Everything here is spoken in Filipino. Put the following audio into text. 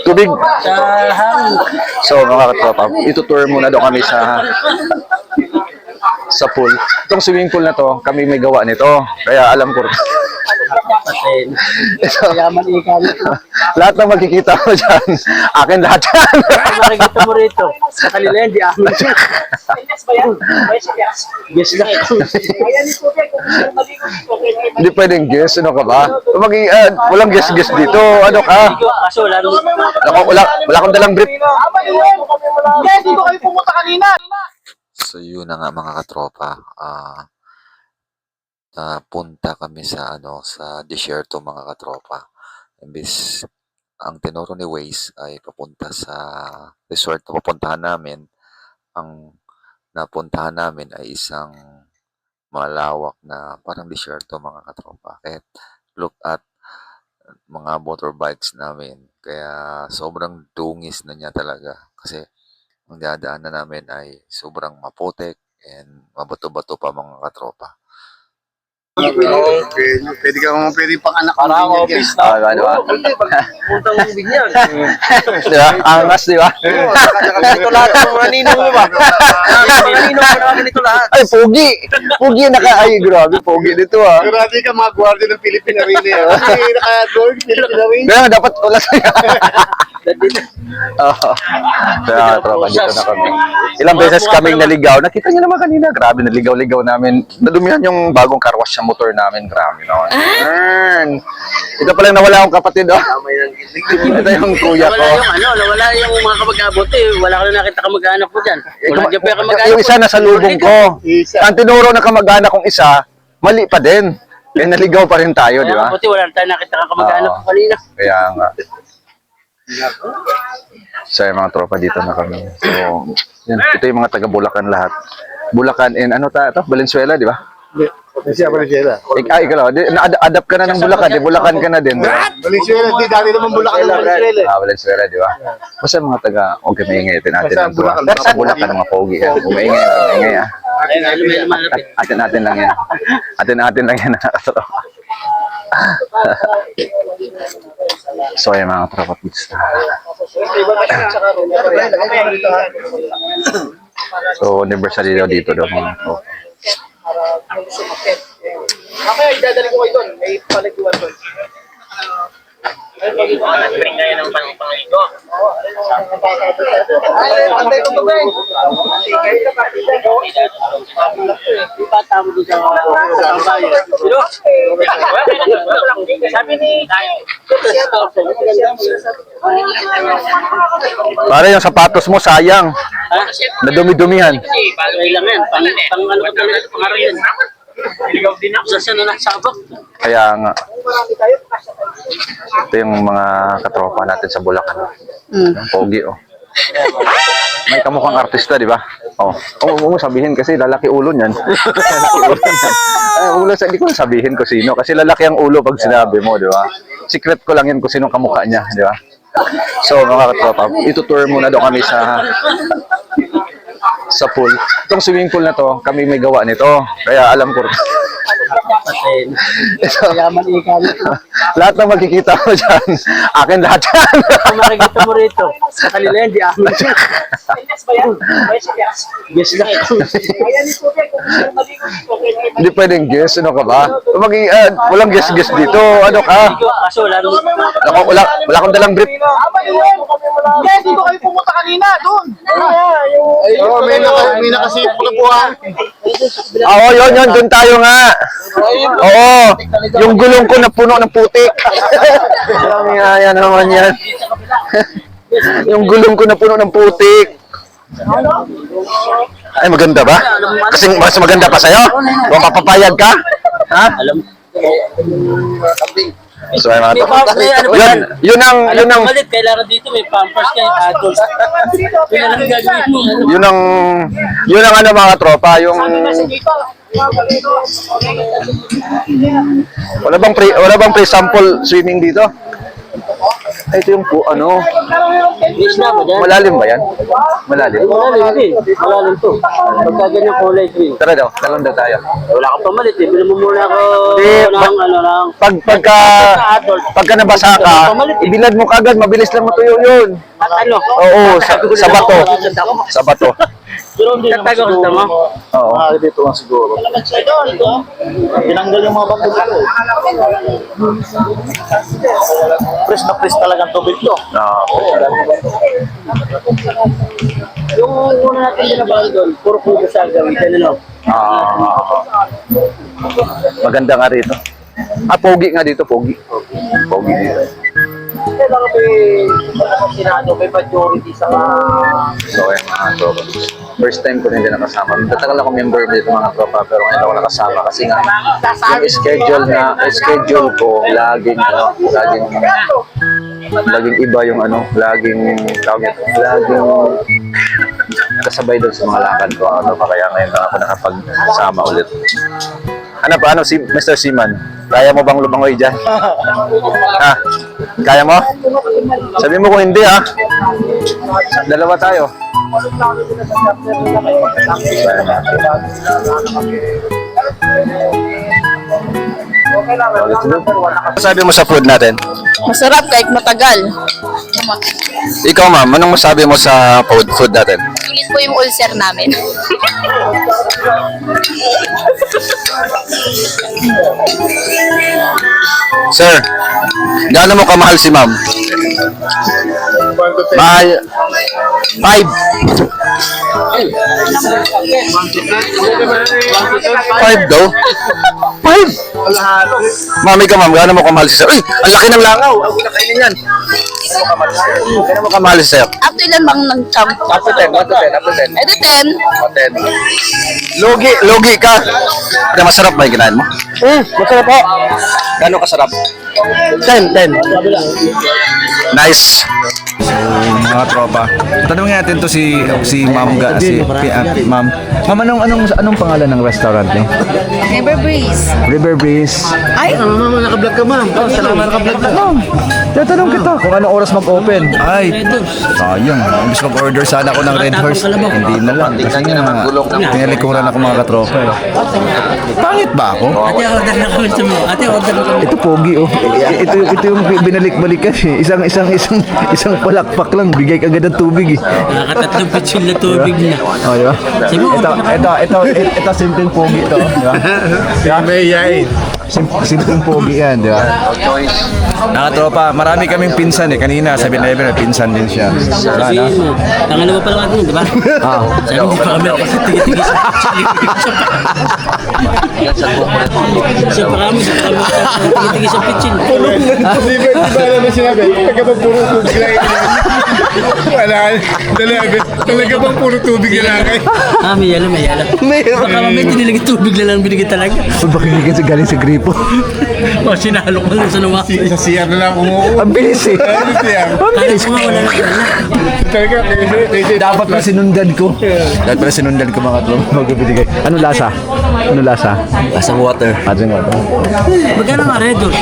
Tubig. Sa hangin. So mga katropa, itutour muna daw kami sa pool. Itong swimming pool na to, kami may gawa nito. Kaya alam ko. Patin. Ito, Yaman ikan. lahat ng makikita mo dyan, akin lahat yan. Makikita mo rito. Sa kanila yan, di amin. Yes lang. Hindi pwedeng guess, ano ka ba? Walang guess dito, ano ka? Kaso wala naman. Wala akong dalang brief. Hindi ko kayo pumunta kanina. So yun na nga mga katropa, napunta kami sa sa desierto mga katropa. Imbis ang tinuro ni Waze ay papunta sa resort na pupuntahan namin, ang napuntahan namin ay isang malawak na parang desierto mga katropa. Kahit look at mga motorbikes namin, kaya sobrang dungis na niya talaga kasi ang dadaanan namin ay sobrang maputik and mabato-bato pa mga katropa. Pwede pang anak ko. Parang office na. Diba? Puntang bibig niyan. Diba? Angas, diba? Ganito lahat ng mga ninong mo ba? Mga ninong mo na ganito lahat. Ay, pogi! Pogi ay, grabe, pogi dito ah. Grabe ka mga gwardiya ng Philippine Arena. Kasi naka-gold Philippine Arena. Kaya dapat wala sa'yo. Oo. Kaya tropa, dito na kami. Ilang beses kaming naligaw. Nakita niyo naman kanina, grabe, naligaw-ligaw namin. Nadumihan yung bagong car wash sa motor namin, grabe naman. Ito pala nawala akong kapatid, oh. Ito yung kuya ko. Wala yung mga kamag-abot eh. Wala ka na nakita kamag-anak mo dyan. Wala dyan pa yung kamag-anak. Yung isa nasa lubong ko. Ang tinuro ng kamag-anak kong isa, mali pa din. Eh, naligaw pa rin tayo, di ba? Buti wala tayo nakita kang kamag-anak mo kanina. Kaya nga. So, yung mga tropa dito na kami. So, yan. Ito yung mga taga Bulacan lahat. Bulacan and ano to? Valenzuela, di ba? Siya Valenzuela. Ikaw, na-adapt ka na ng Bulacan. Di Bulacan ka na din, di ba? Valenzuela, di dati naman Bulacan ng Valenzuela. Valenzuela, di ba? Basta mga taga, okay, maingay natin Basta ang tuwa. Bulacan, Pero sa Bulacan, mga pogi yan. Maingay, ah. Atin lang yan. Atin lang yan, nakakatawa. So, yung mga tropa pizza. So, anniversary daw dito daw mga tropa. Mamaya, idadali ko kayo doon. May paliguan doon. Kaya ng pang-ito. Ay, pantay ko ba? Bata mo doon sa bayan. Sabi ni... Para yung sapatos mo, sayang. Nadumi-dumihan. Kasi bagay lang yan. Pang ano ka talaga, pang-araw yan. Iligaw din ako sa sana nagsabak. Kaya nga. Ito yung mga katropa natin sa Bulacan. Ang pogi, oh. May kamukhang artista, di ba? Oh, huwag mo sabihin kasi lalaki ulo niyan. Lalaki ulo niyan. Hindi ko sabihin ko sino kasi lalaki ang ulo pag sinabi mo, di ba? Secret ko lang yan kung sinong kamukha niya, di ba? So, mga katropa, itutour muna daw kami sa pool. Itong swimming pool na to, kami may gawa nito. Kaya alam ko. Patin. Ito, Yaman ikan. lahat ng makikita mo dyan, akin lahat yan. Makikita mo rito. Sa kanila yan, di amin. Yes lang. Hindi pwedeng guess, ano ka ba? Walang guess dito, ano ka? Kaso wala naman. Wala akong dalang brief. Hindi ko kayo pumunta kanina doon. Oo, may nakasip ko na buwan. Oo, yun, dun tayo nga. Oo, yung gulong ko na puno ng putik. Yan naman yan. Yung gulong ko na puno ng putik. Ay, maganda ba? Kasi mas maganda pa sa'yo? Kung papapayag ka? Ha? Alam. So, ay mga yun ang Malit, kailangan dito may pampers kayo, adults. Yun ang gagawin mo. yun ang ano mga tropa, yung wala bang pre-sample swimming dito? Ito yung ano, Yes na ba dyan? malalim ba yan? Malalim. Malalim din. Malalim to. Pagka ganyan kulay green. Tara daw, talon daw tayo. Wala kang pamalit eh. Bili mo muna ako Hindi, ng ng... Pagka nabasa ka, ibilad mo kagad, mabilis lang matuyo yun. At ano? Oo, sa bato. Sa bato. Tatago ko sa mo. Oo. Dito lang siguro. Tinanggal yung mga bato dito. Press na press talaga ang tubig to. Yung una natin binabahan doon, puro puto sa gamitan, ano? Maganda nga rito. Pogi nga dito, pogi. Pogi dito. Kaya baka may sinado, may majority sa So, ayan mga tropa. First time ko hindi nakasama. Tatagal ako member dito mga tropa, pero ngayon ako nakasama kasi nga yung schedule ko laging iba yung laging kasabay doon sa mga lakad ko. Kaya ngayon lang ako nakapagsama ulit. Ano si Mr. Seaman? Kaya mo bang lumangoy dyan? Ha? Kaya mo? Sabi mo kung hindi ha. Dalawa tayo. Ano sabi mo sa food natin? Masarap kahit matagal. Ikaw ma'am, anong masabi mo sa food natin? Sulit po yung ulcer namin. Sir, gaano mo kamahal si ma'am? Mahal. 5. 5 daw? 5? Mami ka ma'am, gaano mo kamahal si sir? Uy, ang laki ng langaw. Ang una kainin yan. Gaano mo kamahal si sir? After ilan bang nag-camp? Up to 10, 1 to 10, up to 10. Ito 10. Logi ka. Pero masarap ba yung kinain mo? Masarap po. Gano'ng kasarap? 10. Nice. So, mga tropa. Tanungin natin to si Ma'am Ma'am. Ma'am, anong pangalan ng restaurant niyo? River Breeze. River Breeze. Ay, Naka-vlog ka ma'am. Salamat naka-vlog ka. Ma'am, tatanong kita kung anong oras mag-open. Ay, sayang. Imbis mag-order sana ako ng Red Horse. Hindi na lang. Kasi nga, tinalikuran ako mga katropa eh. Pangit ba ako? Ate, order na kami sa mo. Ate, order na kami. Ito pogi oh. Ito yung binalik-balikan eh. Isang palakpak lang, bigay kagad ng tubig eh. Nakatatlong pitsul na tubig na. Oh, di ba? Ito simpleng pogi ito, di ba? May yain. Simpleng pogi yan, di ba? Nakatropa, marami kaming pinsan eh. Kanina, 7-Eleven, pinsan din siya. Wala na. Ang ano mo pa lang natin, di ba? Sabi, hindi pa kami tigi-tigi sa Siya pa kami, tigi-tigi sa pitsin. Di ba alam mo sinabi? Talaga bang puro tubig lang wala. Talaga bang puro tubig lang May yala. Baka mamaya tiniligit tubig lang binigay talaga. Bakit kasi galing sa gripo? O, sinalo ko lang sa nawa. Sa CR na lang umuwi. Ang bilis eh. Ano siya? Kala ko nga wala na. Talaga, Dapat pala sinundan ko. Mga tropa. Magbibigay. Ano lasa? Lasang water. Magkano nga red doon?